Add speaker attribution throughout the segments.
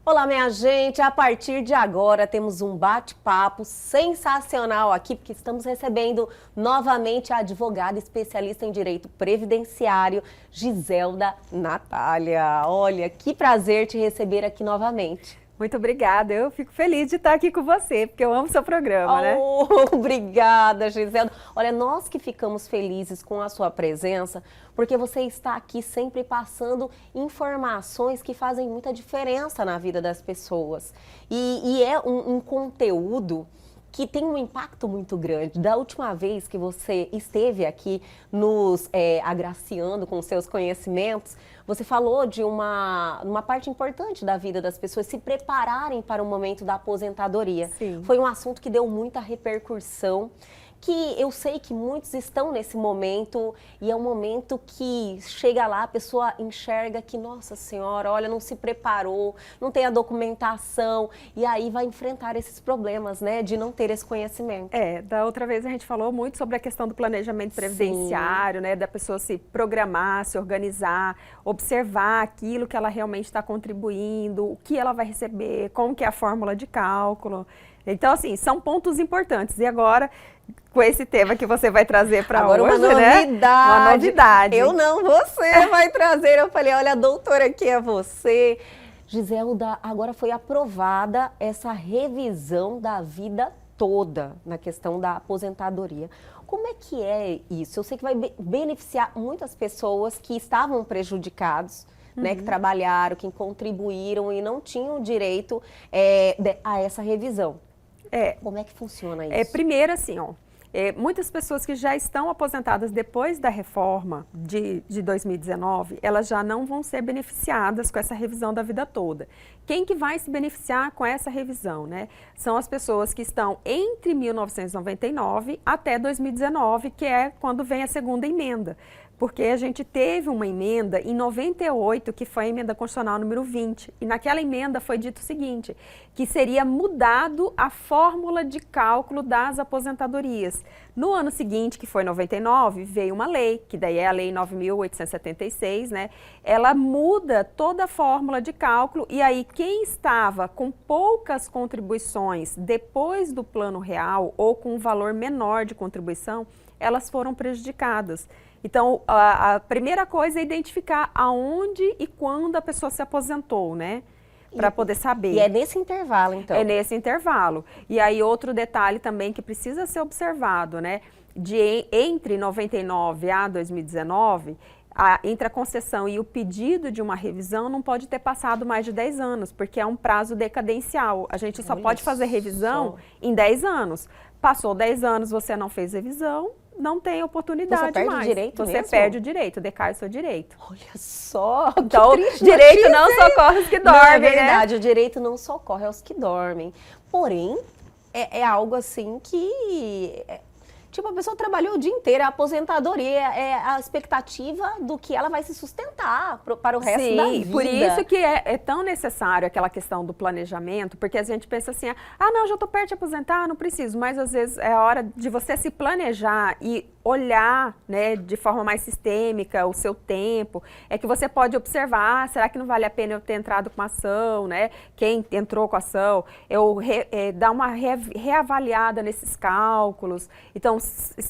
Speaker 1: Olá, minha gente! A partir de agora temos um bate-papo sensacional aqui, porque estamos recebendo novamente a advogada especialista em direito previdenciário, Giselda Natália. Olha, que prazer te receber aqui novamente.
Speaker 2: Muito obrigada, eu fico feliz de estar aqui com você, porque eu amo seu programa, né?
Speaker 1: Obrigada, Giselda. Olha, nós que ficamos felizes com a sua presença, porque você está aqui sempre passando informações que fazem muita diferença na vida das pessoas. E é um conteúdo que tem um impacto muito grande. Da última vez que você esteve aqui nos agraciando com seus conhecimentos, você falou de uma parte importante da vida das pessoas se prepararem para o momento da aposentadoria.
Speaker 2: Sim.
Speaker 1: Foi um assunto que deu muita repercussão, que eu sei que muitos estão nesse momento e é um momento que chega lá, a pessoa enxerga que, nossa senhora, olha, não se preparou, não tem a documentação e aí vai enfrentar esses problemas, né, de não ter esse conhecimento.
Speaker 2: Da outra vez a gente falou muito sobre a questão do planejamento previdenciário, né, da pessoa se programar, se organizar, observar aquilo que ela realmente está contribuindo, o que ela vai receber, como que é a fórmula de cálculo. Então, assim, são pontos importantes. E agora, com esse tema que você vai trazer para hoje,
Speaker 1: uma novidade.
Speaker 2: Né? Uma novidade.
Speaker 1: Eu não, você vai trazer. Eu falei, olha, doutora, aqui é você. Giselda, agora foi aprovada essa revisão da vida toda na questão da aposentadoria. Como é que é isso? Eu sei que vai beneficiar muitas pessoas que estavam prejudicados, né, que trabalharam, que contribuíram e não tinham direito a essa revisão. Como é que funciona isso?
Speaker 2: Primeiro, assim, muitas pessoas que já estão aposentadas depois da reforma de 2019, elas já não vão ser beneficiadas com essa revisão da vida toda. Quem que vai se beneficiar com essa revisão, né? São as pessoas que estão entre 1999 até 2019, que é quando vem a segunda emenda. Porque a gente teve uma emenda em 98, que foi a emenda constitucional número 20, e naquela emenda foi dito o seguinte, que seria mudado a fórmula de cálculo das aposentadorias. No ano seguinte, que foi 99, veio uma lei, que daí é a Lei 9.876, né? Ela muda toda a fórmula de cálculo, e aí quem estava com poucas contribuições depois do plano real, ou com um valor menor de contribuição, elas foram prejudicadas. Então, a primeira coisa é identificar aonde e quando a pessoa se aposentou, né? Para poder saber.
Speaker 1: E é nesse intervalo, então?
Speaker 2: É nesse intervalo. E aí, outro detalhe também que precisa ser observado, né? Entre 99 a 2019, entre a concessão e o pedido de uma revisão não pode ter passado mais de 10 anos, porque é um prazo decadencial. A gente só pode fazer revisão em 10 aanos. Passou 10 anos, você não fez revisão, não tem oportunidade mais.
Speaker 1: Você perde o direito
Speaker 2: mesmo?
Speaker 1: Você
Speaker 2: perde o direito, decai o seu direito.
Speaker 1: Olha só,
Speaker 2: então,
Speaker 1: que triste
Speaker 2: direito
Speaker 1: notícia,
Speaker 2: não socorre os que dormem,
Speaker 1: não, é verdade,
Speaker 2: né?
Speaker 1: O direito não socorre aos que dormem. Porém, é algo assim que... Tipo, a pessoa trabalhou o dia inteiro, a aposentadoria é a expectativa do que ela vai se sustentar para o resto da vida.
Speaker 2: Por isso que é tão necessário aquela questão do planejamento, porque a gente pensa assim, não, já estou perto de aposentar, não preciso, mas às vezes é a hora de você se planejar e olhar, né, de forma mais sistêmica o seu tempo, é que você pode observar, será que não vale a pena eu ter entrado com uma ação, né, quem entrou com a ação, eu dar uma reavaliada nesses cálculos. Então,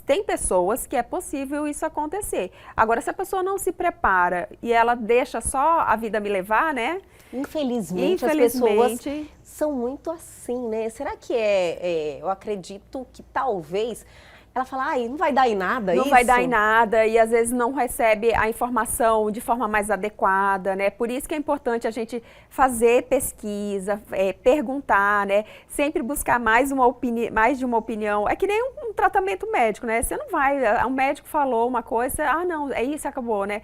Speaker 2: tem pessoas que é possível isso acontecer. Agora, se a pessoa não se prepara e ela deixa só a vida me levar, né?
Speaker 1: Infelizmente, as pessoas são muito assim, né? Será que eu acredito que talvez... Ela fala, não vai dar em nada isso?
Speaker 2: Não vai dar em nada e às vezes não recebe a informação de forma mais adequada, né? Por isso que é importante a gente fazer pesquisa, perguntar, né? Sempre buscar mais de uma opinião. É que nem um tratamento médico, né? Você não vai, um médico falou uma coisa, não, é isso, acabou, né?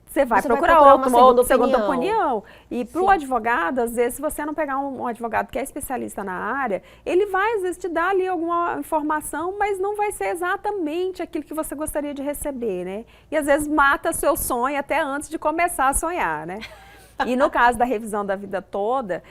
Speaker 2: Você vai procurar uma segunda opinião. E para o advogado, às vezes, se você não pegar um advogado que é especialista na área, ele vai, às vezes, te dar ali alguma informação, mas não vai ser exatamente aquilo que você gostaria de receber, né? E, às vezes, mata seu sonho até antes de começar a sonhar, né? E no caso da revisão da vida toda,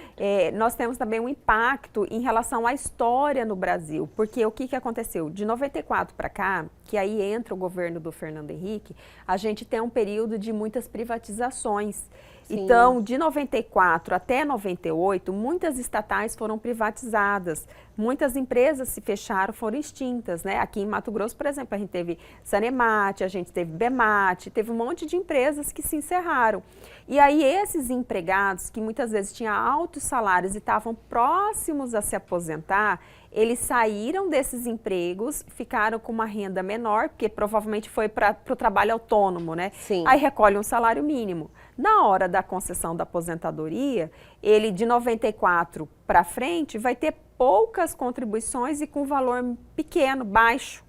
Speaker 2: nós temos também um impacto em relação à história no Brasil, porque o que aconteceu? De 94 para cá, que aí entra o governo do Fernando Henrique, a gente tem um período de muitas privatizações. Sim. Então, de 94 até 98, muitas estatais foram privatizadas, muitas empresas se fecharam, foram extintas, né? Aqui em Mato Grosso, por exemplo, a gente teve Sanemate, a gente teve Bemate, teve um monte de empresas que se encerraram. E aí esses empregados, que muitas vezes tinham altos salários e estavam próximos a se aposentar, eles saíram desses empregos, ficaram com uma renda menor, porque provavelmente foi para o trabalho autônomo, né?
Speaker 1: Sim.
Speaker 2: Aí recolhe um salário mínimo. Na hora da concessão da aposentadoria, ele de 94 para frente vai ter poucas contribuições e com valor pequeno, baixo.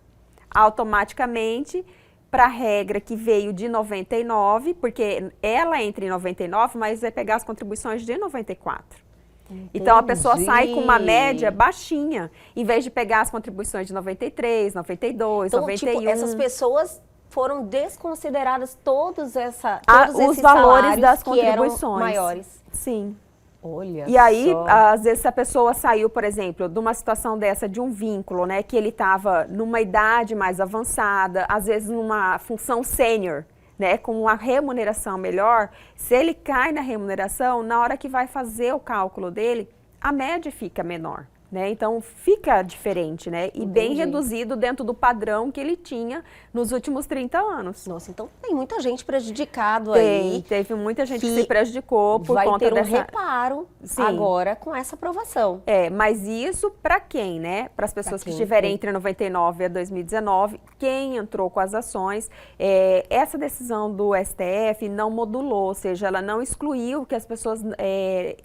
Speaker 2: Automaticamente, para a regra que veio de 99, porque ela entra em 99, mas vai pegar as contribuições de 94. Entendi. Então, a pessoa sai com uma média baixinha, em vez de pegar as contribuições de 93, 92, então, 91.
Speaker 1: Tipo, essas pessoas foram desconsideradas todos
Speaker 2: os valores das contribuições
Speaker 1: maiores.
Speaker 2: Sim.
Speaker 1: Olha
Speaker 2: e aí,
Speaker 1: só.
Speaker 2: às vezes, se a pessoa saiu, por exemplo, de uma situação dessa, de um vínculo, né, que ele estava numa idade mais avançada, às vezes numa função sênior, né, com uma remuneração melhor, se ele cai na remuneração, na hora que vai fazer o cálculo dele, a média fica menor. Né? Então, fica diferente, né? E bem reduzido dentro do padrão que ele tinha nos últimos 30 anos.
Speaker 1: Nossa, então tem muita gente prejudicado aí.
Speaker 2: Teve muita gente que se prejudicou por
Speaker 1: vai
Speaker 2: conta
Speaker 1: ter
Speaker 2: dessa...
Speaker 1: reparo agora com essa aprovação.
Speaker 2: Mas isso para quem, né? Para as pessoas que estiverem entre 99 e 2019, quem entrou com as ações, essa decisão do STF não modulou, ou seja, ela não excluiu que as pessoas,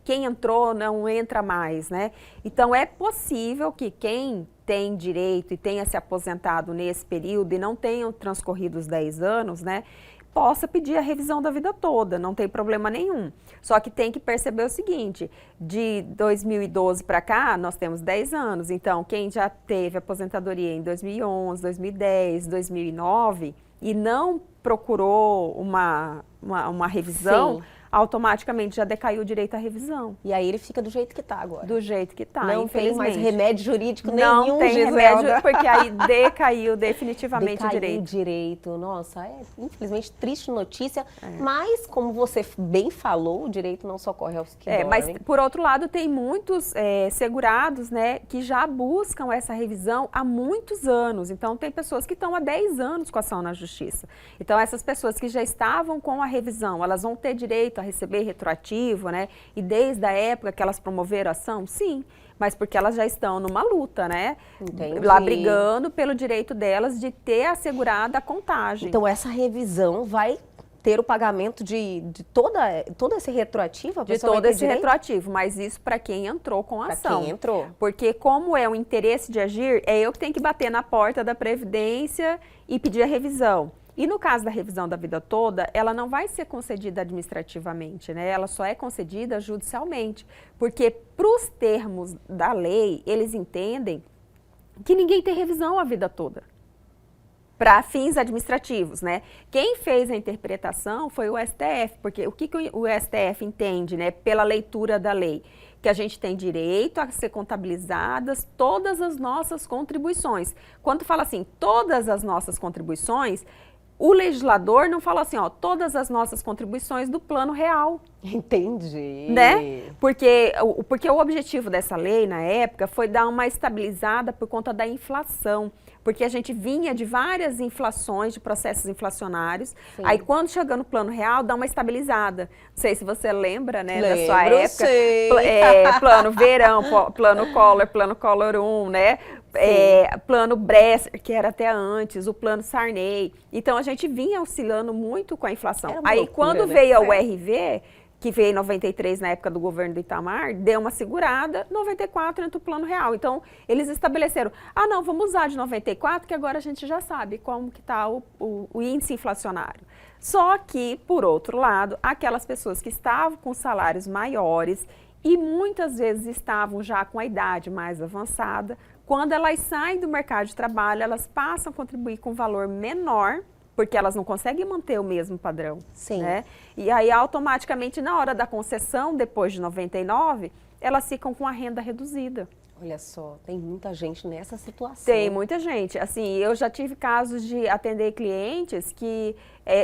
Speaker 2: quem entrou não entra mais, né? Então, é possível que quem tem direito e tenha se aposentado nesse período e não tenham transcorrido os 10 anos, né, possa pedir a revisão da vida toda, não tem problema nenhum. Só que tem que perceber o seguinte, de 2012 para cá, nós temos 10 anos, então quem já teve aposentadoria em 2011, 2010, 2009 e não procurou uma revisão, automaticamente já decaiu o direito à revisão.
Speaker 1: E aí ele fica do jeito que está agora.
Speaker 2: Do jeito que está,
Speaker 1: não tem mais remédio jurídico nenhum,
Speaker 2: não tem remédio, porque aí decaiu definitivamente o direito.
Speaker 1: Direito. Nossa, infelizmente triste notícia, mas como você bem falou, o direito não socorre aos que dormem.
Speaker 2: Mas por outro lado tem muitos segurados, né, que já buscam essa revisão há muitos anos. Então tem pessoas que estão há 10 anos com ação na justiça. Então essas pessoas que já estavam com a revisão, elas vão ter direito a receber retroativo, né? E desde a época que elas promoveram a ação, sim, mas porque elas já estão numa luta, né?
Speaker 1: Entendi.
Speaker 2: Lá brigando pelo direito delas de ter assegurada a contagem.
Speaker 1: Então essa revisão vai ter o pagamento de todo esse retroativo?
Speaker 2: De todo esse retroativo, mas isso para quem entrou com a ação.
Speaker 1: Para quem entrou.
Speaker 2: Porque como é o interesse de agir, é eu que tenho que bater na porta da Previdência e pedir a revisão. E no caso da revisão da vida toda, ela não vai ser concedida administrativamente, né? Ela só é concedida judicialmente, porque para os termos da lei, eles entendem que ninguém tem revisão a vida toda, para fins administrativos, né? Quem fez a interpretação foi o STF, porque o que o STF entende, né, pela leitura da lei? Que a gente tem direito a ser contabilizadas todas as nossas contribuições. Quando fala assim, todas as nossas contribuições, o legislador não fala assim, ó, todas as nossas contribuições do plano real.
Speaker 1: Entendi.
Speaker 2: Né? Porque o objetivo dessa lei, na época, foi dar uma estabilizada por conta da inflação. Porque a gente vinha de várias inflações, de processos inflacionários. Sim. Aí, quando chega no plano real, dá uma estabilizada. Não sei se você lembra, né, da sua época. Plano verão, plano Collor 1, né? Plano Bresser, que era até antes, o plano Sarney. Então, a gente vinha oscilando muito com a inflação. Aí, loucura, quando veio a URV, que veio em 93, na época do governo do Itamar, deu uma segurada, 94 entra o plano real. Então, eles estabeleceram, não, vamos usar de 94, que agora a gente já sabe como que está o índice inflacionário. Só que, por outro lado, aquelas pessoas que estavam com salários maiores e muitas vezes estavam já com a idade mais avançada, quando elas saem do mercado de trabalho, elas passam a contribuir com valor menor, porque elas não conseguem manter o mesmo padrão.
Speaker 1: Sim.
Speaker 2: Né? E aí, automaticamente, na hora da concessão, depois de 99, elas ficam com a renda reduzida.
Speaker 1: Olha só, tem muita gente nessa situação.
Speaker 2: Tem muita gente. Assim, eu já tive casos de atender clientes que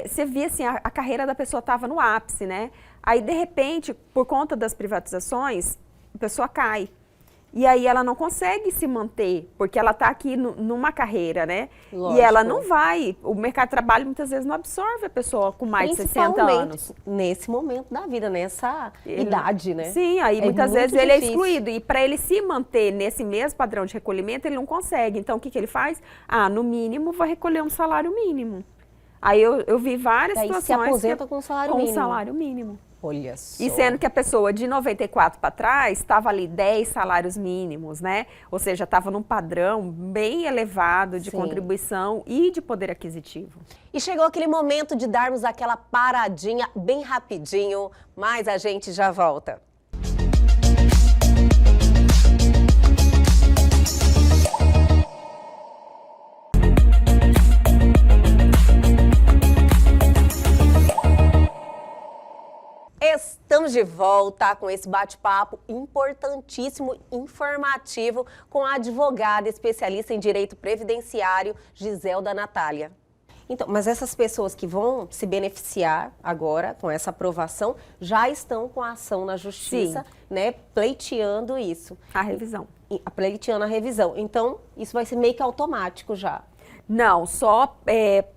Speaker 2: você via assim, a carreira da pessoa estava no ápice, né? Aí, de repente, por conta das privatizações, a pessoa cai. E aí ela não consegue se manter, porque ela está aqui numa carreira, né?
Speaker 1: Lógico.
Speaker 2: E ela não vai, o mercado de trabalho muitas vezes não absorve a pessoa com mais de 60 anos.
Speaker 1: Nesse momento da vida, nessa idade, né?
Speaker 2: Sim, aí muitas vezes ele é excluído. E para ele se manter nesse mesmo padrão de recolhimento, ele não consegue. Então o que ele faz? Ah, no mínimo vai recolher um salário mínimo. Aí eu vi várias situações.
Speaker 1: Se aposenta com salário mínimo.
Speaker 2: Com salário mínimo.
Speaker 1: Olha só.
Speaker 2: E sendo que a pessoa de 94 para trás estava ali 10 salários mínimos, né? Ou seja, estava num padrão bem elevado de contribuição e de poder aquisitivo.
Speaker 1: E chegou aquele momento de darmos aquela paradinha bem rapidinho, mas a gente já volta. Estamos de volta com esse bate-papo importantíssimo, informativo, com a advogada especialista em direito previdenciário, Giselda Natália. Então, mas essas pessoas que vão se beneficiar agora com essa aprovação já estão com a ação na justiça, né, pleiteando isso.
Speaker 2: A revisão.
Speaker 1: Pleiteando a revisão. Então, isso vai ser meio que automático já.
Speaker 2: Não, só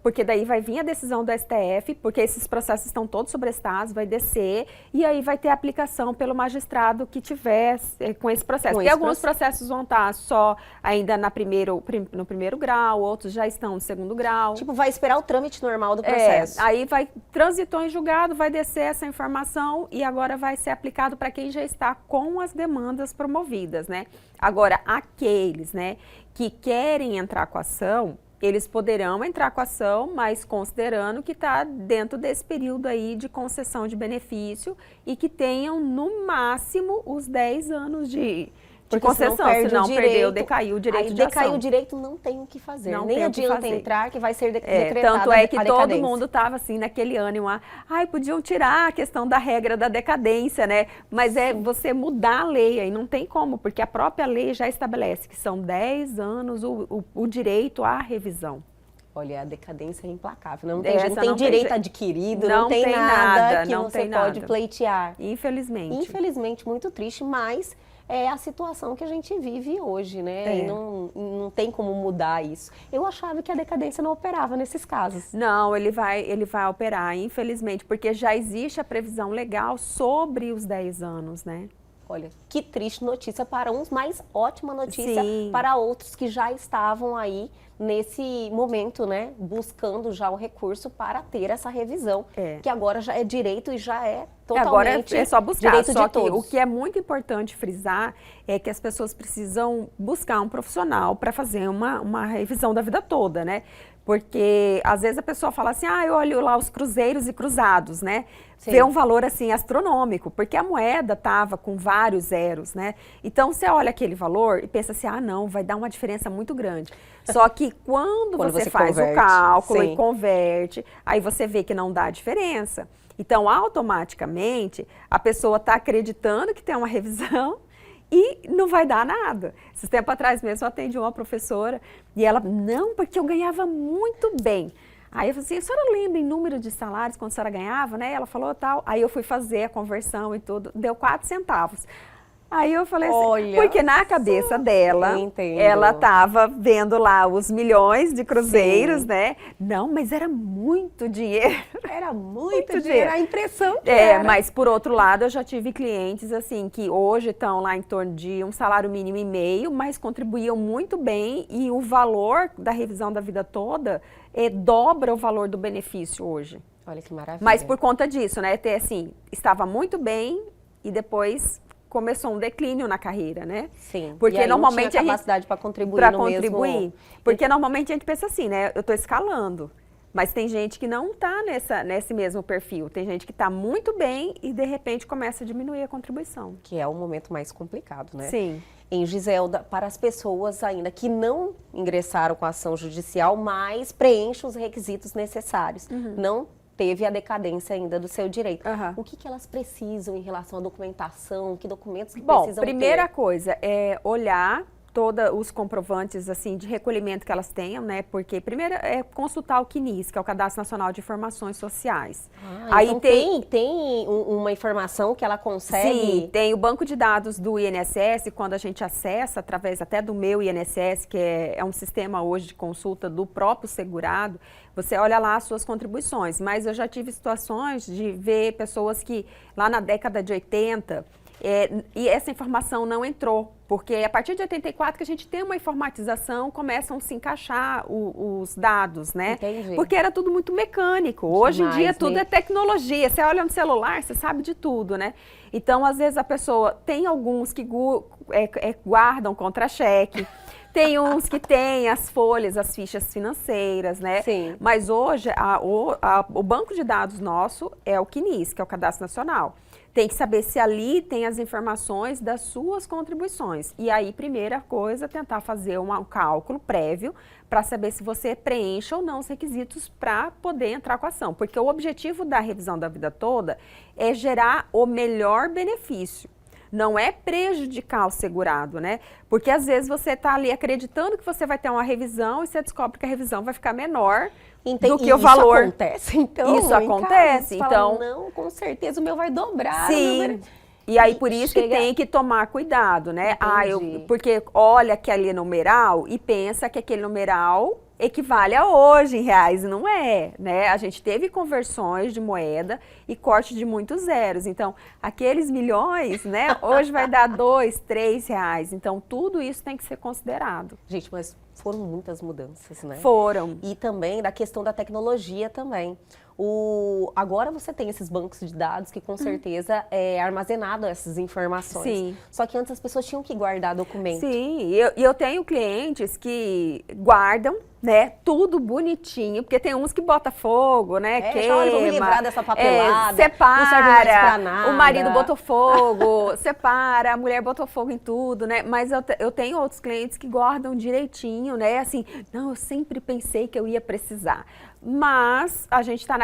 Speaker 2: porque daí vai vir a decisão do STF, porque esses processos estão todos sobrestados, vai descer, e aí vai ter aplicação pelo magistrado que tiver com esse processo. Porque alguns processos vão estar só ainda no primeiro grau, outros já estão no segundo grau.
Speaker 1: Tipo, vai esperar o trâmite normal do processo.
Speaker 2: Aí transitou em julgado, vai descer essa informação e agora vai ser aplicado para quem já está com as demandas promovidas, né? Agora, aqueles, né, que querem entrar com a ação, eles poderão entrar com a ação, mas considerando que está dentro desse período aí de concessão de benefício e que tenham no máximo os 10 anos de concessão, senão decaiu o direito de ação.
Speaker 1: Decaiu o direito, não tem o que fazer.
Speaker 2: Não
Speaker 1: Nem adianta entrar, que vai ser decretada
Speaker 2: tanto é que todo mundo estava assim, naquele ânimo, podiam tirar a questão da regra da decadência, né? Mas você mudar a lei, aí não tem como, porque a própria lei já estabelece que são 10 anos o direito à revisão.
Speaker 1: Olha, a decadência é implacável, não tem direito adquirido, não tem nada que você pode pleitear.
Speaker 2: Infelizmente.
Speaker 1: Infelizmente, muito triste, mas é a situação que a gente vive hoje, né? E não tem como mudar isso. Eu achava que a decadência não operava nesses casos.
Speaker 2: Não, ele vai operar, infelizmente, porque já existe a previsão legal sobre os 10 anos, né?
Speaker 1: Olha, que triste notícia para uns, mas ótima notícia para outros que já estavam aí nesse momento, né, buscando já o recurso para ter essa revisão, que agora já é direito e já é totalmente
Speaker 2: agora é só buscar,
Speaker 1: direito
Speaker 2: só
Speaker 1: de todos.
Speaker 2: Que o que é muito importante frisar é que as pessoas precisam buscar um profissional para fazer uma revisão da vida toda, né? Porque às vezes a pessoa fala assim, eu olho lá os cruzeiros e cruzados, né? Vê um valor assim astronômico, porque a moeda estava com vários zeros, né? Então você olha aquele valor e pensa assim, não, vai dar uma diferença muito grande. Só que quando você faz o cálculo e converte, aí você vê que não dá diferença. Então, automaticamente, a pessoa está acreditando que tem uma revisão e não vai dar nada. Esses tempos atrás mesmo eu atendi uma professora e ela, não, porque eu ganhava muito bem. Aí eu falei assim, a senhora lembra em número de salários quando a senhora ganhava, né? Ela falou tal. Aí eu fui fazer a conversão e tudo, deu 4 centavos. Aí eu falei assim, porque na cabeça dela, ela estava vendo lá os milhões de cruzeiros, né? Não, mas era muito dinheiro.
Speaker 1: Era muito dinheiro, a impressão que era.
Speaker 2: Mas por outro lado, eu já tive clientes assim, que hoje estão lá em torno de um salário mínimo e meio, mas contribuíam muito bem e o valor da revisão da vida toda dobra o valor do benefício hoje.
Speaker 1: Olha que maravilha.
Speaker 2: Mas por conta disso, né? Assim, estava muito bem e depois começou um declínio na carreira, né?
Speaker 1: Sim.
Speaker 2: Porque normalmente
Speaker 1: não tinha capacidade para contribuir no mesmo...
Speaker 2: Porque normalmente a gente pensa assim, né? Eu estou escalando, mas tem gente que não está nesse mesmo perfil. Tem gente que está muito bem e de repente começa a diminuir a contribuição.
Speaker 1: Que é o momento mais complicado, né?
Speaker 2: Sim.
Speaker 1: Em Giselda, para as pessoas ainda que não ingressaram com a ação judicial, mas preenchem os requisitos necessários. Não teve a decadência ainda do seu direito.
Speaker 2: Aham.
Speaker 1: O que elas precisam em relação à documentação? Que documentos que
Speaker 2: Bom,
Speaker 1: precisam
Speaker 2: primeira
Speaker 1: ter?
Speaker 2: coisa é olhar todos os comprovantes assim de recolhimento que elas tenham, né? Porque primeiro é consultar o CNIS, que é o Cadastro Nacional de Informações Sociais.
Speaker 1: Aí então tem uma informação que ela consegue...
Speaker 2: Sim, tem o banco de dados do INSS, quando a gente acessa através até do meu INSS, que é um sistema hoje de consulta do próprio segurado, você olha lá as suas contribuições. Mas eu já tive situações de ver pessoas que lá na década de 80... e essa informação não entrou, porque a partir de 84 que a gente tem uma informatização, começam a se encaixar os dados, né?
Speaker 1: Entendi.
Speaker 2: Porque era tudo muito mecânico. Hoje em dia tudo é tecnologia. Você olha no celular, você sabe de tudo, né? Então, às vezes a pessoa tem alguns que guardam contra-cheque. Tem uns que têm as folhas, as fichas financeiras, né?
Speaker 1: Sim.
Speaker 2: Mas hoje o banco de dados nosso é o CNIS, que é o Cadastro Nacional. Tem que saber se ali tem as informações das suas contribuições. E aí, primeira coisa, tentar fazer um cálculo prévio para saber se você preenche ou não os requisitos para poder entrar com a ação. Porque o objetivo da revisão da vida toda é gerar o melhor benefício. Não é prejudicar o segurado, né? Porque às vezes você está ali acreditando que você vai ter uma revisão e você descobre que a revisão vai ficar menor do que o valor.
Speaker 1: Isso acontece, então?
Speaker 2: Isso acontece, então...
Speaker 1: Fala, não, com certeza o meu vai dobrar.
Speaker 2: Sim, e aí por isso que tem que tomar cuidado, né? Porque olha aquele numeral e pensa que aquele numeral equivale a hoje em reais, e não é, né? A gente teve conversões de moeda e corte de muitos zeros, então aqueles milhões, né, hoje vai dar 2, 3 reais, então tudo isso tem que ser considerado.
Speaker 1: Gente, mas foram muitas mudanças, né?
Speaker 2: Foram.
Speaker 1: E também da questão da tecnologia também. Agora você tem esses bancos de dados que com certeza é armazenado essas informações.
Speaker 2: Sim.
Speaker 1: Só que antes as pessoas tinham que guardar documento.
Speaker 2: Sim, e eu tenho clientes que guardam, né, tudo bonitinho, porque tem uns que botam fogo, né, queima,
Speaker 1: vou me livrar dessa papelada,
Speaker 2: separa,
Speaker 1: não serve mais pra nada.
Speaker 2: O marido botou fogo, separa, a mulher botou fogo em tudo, né, mas eu tenho outros clientes que guardam direitinho, né, assim, não, eu sempre pensei que eu ia precisar. Mas a gente está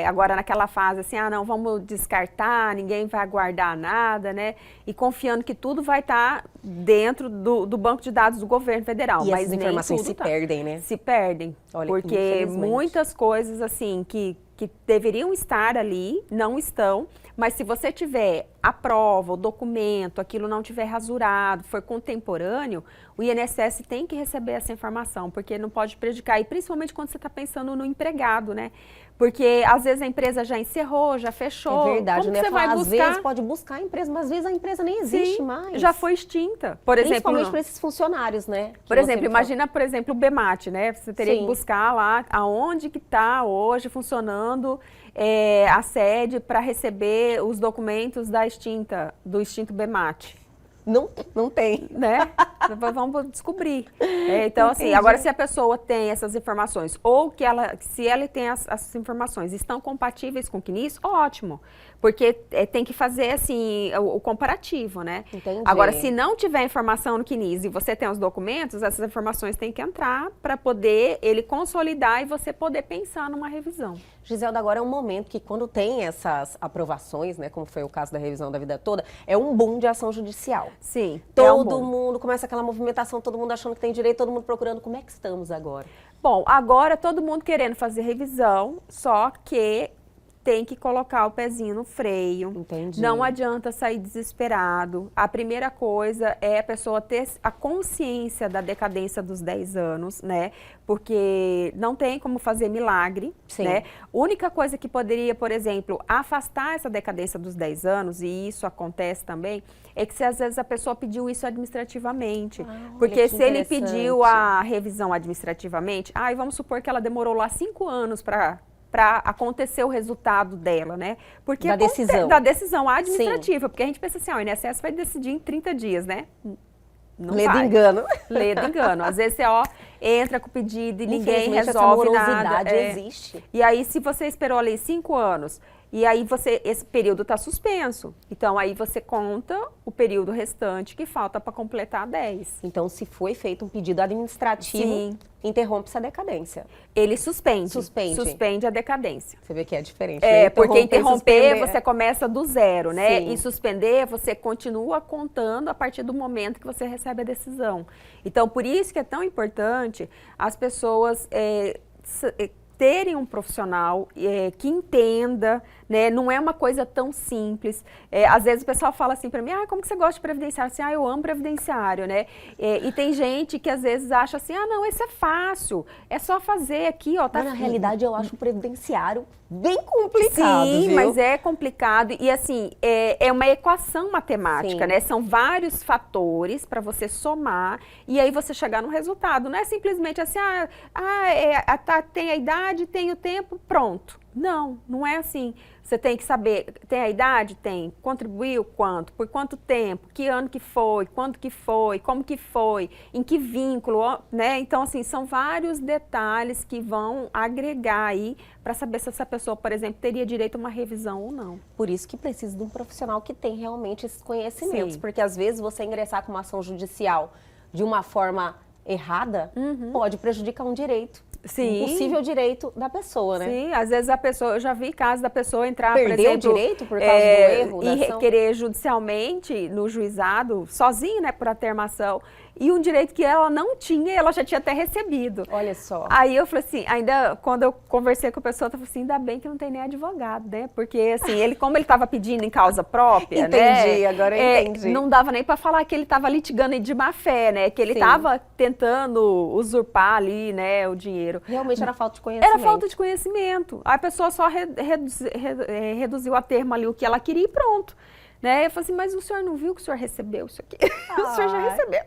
Speaker 2: agora naquela fase assim, não, vamos descartar, ninguém vai guardar nada, né? E confiando que tudo vai estar dentro do banco de dados do governo federal.
Speaker 1: E
Speaker 2: mas
Speaker 1: essas informações se perdem, né?
Speaker 2: Se perdem,
Speaker 1: olha,
Speaker 2: porque muitas coisas assim que deveriam estar ali, não estão, mas se você tiver a prova, o documento, aquilo não tiver rasurado, for contemporâneo, o INSS tem que receber essa informação, porque não pode prejudicar, e principalmente quando você está pensando no empregado, né? Porque às vezes a empresa já encerrou, já fechou.
Speaker 1: É verdade,
Speaker 2: como
Speaker 1: né?
Speaker 2: Você vai buscar?
Speaker 1: Às vezes pode buscar a empresa, mas às vezes a empresa nem existe mais.
Speaker 2: Já foi extinta. Por exemplo,
Speaker 1: principalmente para esses funcionários, né?
Speaker 2: Por exemplo, imagina, por exemplo, o BEMAT, né? Você teria que buscar lá aonde que está hoje funcionando a sede para receber os documentos do extinto BEMAT.
Speaker 1: Não tem.
Speaker 2: Né? Vamos descobrir. Então, assim, agora se a pessoa tem essas informações, ou se ela tem as informações, estão compatíveis com o CNIS, ótimo. Porque tem que fazer, assim, o comparativo, né?
Speaker 1: Entendi.
Speaker 2: Agora, se não tiver informação no CNIS e você tem os documentos, essas informações têm que entrar para poder ele consolidar e você poder pensar numa revisão.
Speaker 1: Giselda, agora é um momento que quando tem essas aprovações, né, como foi o caso da revisão da vida toda, é um boom de ação judicial.
Speaker 2: Sim.
Speaker 1: Todo mundo começa aquela movimentação, todo mundo achando que tem direito, todo mundo procurando. Como é que estamos agora?
Speaker 2: Bom, agora todo mundo querendo fazer revisão, só que tem que colocar o pezinho no freio.
Speaker 1: Entendi.
Speaker 2: Não adianta sair desesperado. A primeira coisa é a pessoa ter a consciência da decadência dos 10 anos, né? Porque não tem como fazer milagre,
Speaker 1: Sim.
Speaker 2: né? Única coisa que poderia, por exemplo, afastar essa decadência dos 10 anos, e isso acontece também, é que se às vezes a pessoa pediu isso administrativamente. Porque se ele pediu a revisão administrativamente, vamos supor que ela demorou lá 5 anos para acontecer o resultado dela, né? Porque
Speaker 1: da
Speaker 2: decisão administrativa. Sim. Porque a gente pensa assim, o INSS vai decidir em 30 dias, né? Não
Speaker 1: Lê do
Speaker 2: vai.
Speaker 1: engano.
Speaker 2: Lê do engano. Às vezes você, entra com o pedido e ninguém resolve
Speaker 1: essa morosidade
Speaker 2: nada.
Speaker 1: existe.
Speaker 2: E aí, se você esperou ali 5 anos e aí esse período está suspenso. Então, aí você conta o período restante que falta para completar 10.
Speaker 1: Então, se foi feito um pedido administrativo, sim, interrompe-se a decadência.
Speaker 2: Ele suspende. Suspende a decadência.
Speaker 1: Você vê que é diferente.
Speaker 2: Né? Porque interromper, você começa do zero, né? Sim. E suspender, você continua contando a partir do momento que você recebe a decisão. Então, por isso que é tão importante as pessoas terem um profissional que entenda, né? Não é uma coisa tão simples. Às vezes o pessoal fala assim para mim, como que você gosta de previdenciário? Assim, eu amo previdenciário, né? E tem gente que às vezes acha assim, não, esse é fácil, é só fazer aqui, ó. Tá.
Speaker 1: Mas na realidade eu acho o previdenciário bem complicado,
Speaker 2: sim,
Speaker 1: viu?
Speaker 2: Mas é complicado e assim, é uma equação matemática, sim, né? São vários fatores para você somar e aí você chegar no resultado. Não é simplesmente assim, tem a idade, tem o tempo, pronto. Não, não é assim. Você tem que saber, tem a idade? Tem. Contribuiu quanto? Por quanto tempo? Que ano que foi? Quando que foi? Como que foi? Em que vínculo? Né? Então, assim, são vários detalhes que vão agregar aí para saber se essa pessoa, por exemplo, teria direito a uma revisão ou não.
Speaker 1: Por isso que precisa de um profissional que tem realmente esses conhecimentos. Sim. Porque às vezes você ingressar com uma ação judicial de uma forma errada, pode prejudicar um direito.
Speaker 2: Sim.
Speaker 1: Um possível direito da pessoa, né?
Speaker 2: Sim, às vezes a pessoa, eu já vi casos da pessoa entrar,
Speaker 1: perdeu
Speaker 2: por exemplo,
Speaker 1: o direito por causa do erro da
Speaker 2: e
Speaker 1: ação?
Speaker 2: requerer judicialmente no juizado, sozinho, né, por atermação, e um direito que ela não tinha, ela já tinha até recebido.
Speaker 1: Olha só.
Speaker 2: Aí eu falei assim, ainda quando eu conversei com a pessoa, eu falei assim, ainda bem que não tem nem advogado, né? Porque assim, como ele estava pedindo em causa própria,
Speaker 1: entendi,
Speaker 2: né?
Speaker 1: Agora eu entendi.
Speaker 2: Não dava nem para falar que ele estava litigando de má fé, né? Que ele estava tentando usurpar ali, né, o dinheiro.
Speaker 1: Realmente era falta de conhecimento.
Speaker 2: Era falta de conhecimento. A pessoa só reduziu a termo ali o que ela queria e pronto. Né? Eu falei assim, mas o senhor não viu que o senhor recebeu isso aqui? O senhor já recebeu.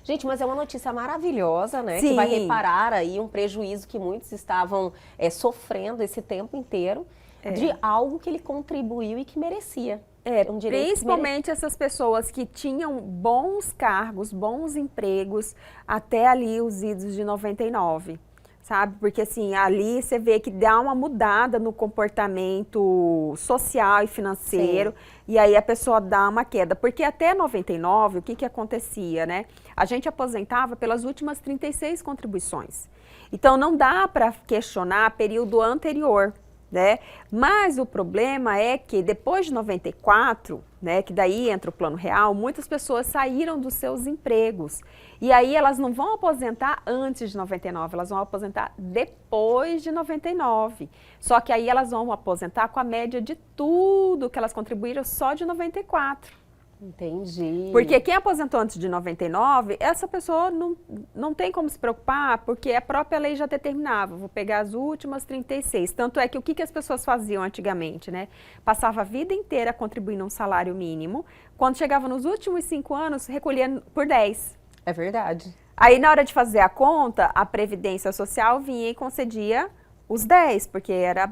Speaker 1: Gente, mas é uma notícia maravilhosa, né?
Speaker 2: Sim.
Speaker 1: Que vai reparar aí um prejuízo que muitos estavam sofrendo esse tempo inteiro de algo que ele contribuiu e que merecia. Um direito
Speaker 2: principalmente essas pessoas que tinham bons cargos, bons empregos, até ali os idos de 99. Sabe? Porque assim, ali você vê que dá uma mudada no comportamento social e financeiro. Sim. E aí a pessoa dá uma queda. Porque até 99, o que acontecia, né? A gente aposentava pelas últimas 36 contribuições. Então não dá para questionar período anterior, né? Mas o problema é que depois de 94, né, que daí entra o Plano Real, muitas pessoas saíram dos seus empregos. E aí elas não vão aposentar antes de 99, elas vão aposentar depois de 99. Só que aí elas vão aposentar com a média de tudo que elas contribuíram só de 94.
Speaker 1: Entendi.
Speaker 2: Porque quem aposentou antes de 99, essa pessoa não tem como se preocupar, porque a própria lei já determinava, vou pegar as últimas 36. Tanto é que o que as pessoas faziam antigamente, né? Passava a vida inteira contribuindo um salário mínimo, quando chegava nos últimos 5 anos, recolhia por 10.
Speaker 1: É verdade.
Speaker 2: Aí na hora de fazer a conta, a Previdência Social vinha e concedia os 10, porque era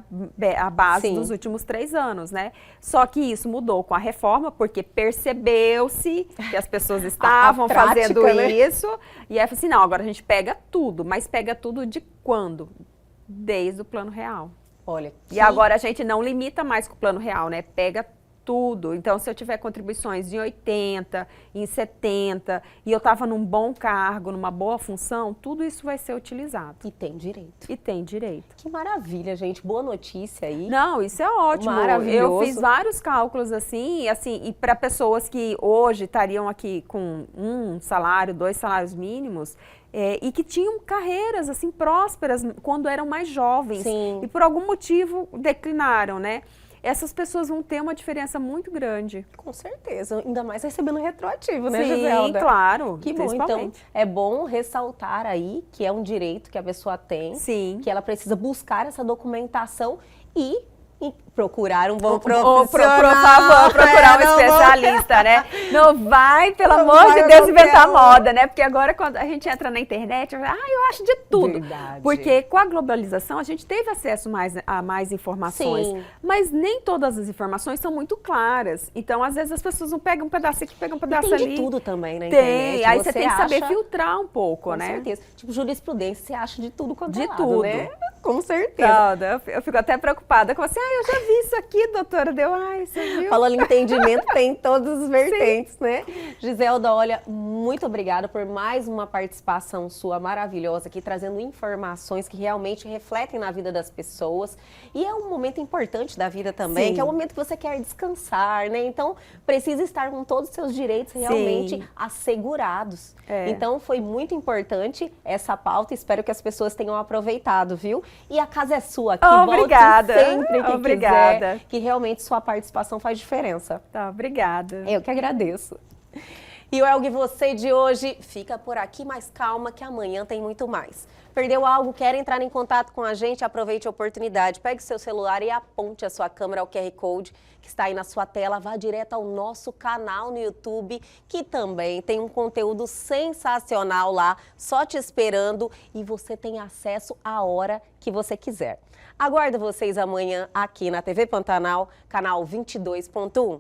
Speaker 2: a base dos últimos 3 anos, né? Só que isso mudou com a reforma, porque percebeu-se que as pessoas estavam fazendo isso. E aí falou assim, não, agora a gente pega tudo, mas pega tudo de quando? Desde o Plano Real.
Speaker 1: Olha.
Speaker 2: E agora a gente não limita mais com o Plano Real, né? Pega tudo. Então, se eu tiver contribuições em 80, em 70, e eu estava num bom cargo, numa boa função, tudo isso vai ser utilizado.
Speaker 1: E tem direito.
Speaker 2: E tem direito.
Speaker 1: Que maravilha, gente. Boa notícia aí.
Speaker 2: Não, isso é ótimo.
Speaker 1: Maravilhoso.
Speaker 2: Eu fiz vários cálculos assim, e para pessoas que hoje estariam aqui com 1 salário, 2 salários mínimos, e que tinham carreiras assim prósperas quando eram mais jovens.
Speaker 1: Sim.
Speaker 2: E por algum motivo declinaram, né? Essas pessoas vão ter uma diferença muito grande.
Speaker 1: Com certeza, ainda mais recebendo retroativo, né,
Speaker 2: Sim,
Speaker 1: Giselda?
Speaker 2: Claro.
Speaker 1: Que bom, então é bom ressaltar aí que é um direito que a pessoa tem,
Speaker 2: sim,
Speaker 1: que ela precisa buscar essa documentação e procurar um bom profissional.
Speaker 2: Por favor, procurar um especialista, né? Não vai, pelo amor de Deus, inventar moda, né? Porque agora quando a gente entra na internet, eu acho de tudo.
Speaker 1: Verdade.
Speaker 2: Porque com a globalização a gente teve acesso a mais informações.
Speaker 1: Sim.
Speaker 2: Mas nem todas as informações são muito claras. Então, às vezes as pessoas não pegam um pedaço aqui, pegam um pedaço ali.
Speaker 1: Tem de tudo também na internet.
Speaker 2: Tem, aí você tem que saber filtrar um pouco, né?
Speaker 1: Com certeza. Tipo, jurisprudência, você acha de tudo quanto é
Speaker 2: de
Speaker 1: lado,
Speaker 2: tudo,
Speaker 1: né? Com certeza.
Speaker 2: Eu fico até preocupada com assim, eu já vi isso aqui, doutora, você viu?
Speaker 1: Falando em entendimento, tem todas as vertentes, né? Giselda, olha, muito obrigada por mais uma participação sua maravilhosa aqui, trazendo informações que realmente refletem na vida das pessoas. E é um momento importante da vida também, que é o momento que você quer descansar, né? Então, precisa estar com todos os seus direitos realmente assegurados. Então, foi muito importante essa pauta, espero que as pessoas tenham aproveitado, viu? E a casa é sua aqui,
Speaker 2: obrigada.
Speaker 1: Volte sempre que
Speaker 2: Obrigada.
Speaker 1: quiser, que realmente sua participação faz diferença.
Speaker 2: Tá, obrigada.
Speaker 1: Eu que agradeço. E o Elgue Você de hoje fica por aqui, mas calma que amanhã tem muito mais. Perdeu algo, quer entrar em contato com a gente? Aproveite a oportunidade, pegue seu celular e aponte a sua câmera ao QR Code que está aí na sua tela, vá direto ao nosso canal no YouTube, que também tem um conteúdo sensacional lá, só te esperando, e você tem acesso a hora que você quiser. Aguardo vocês amanhã aqui na TV Pantanal, canal 22.1.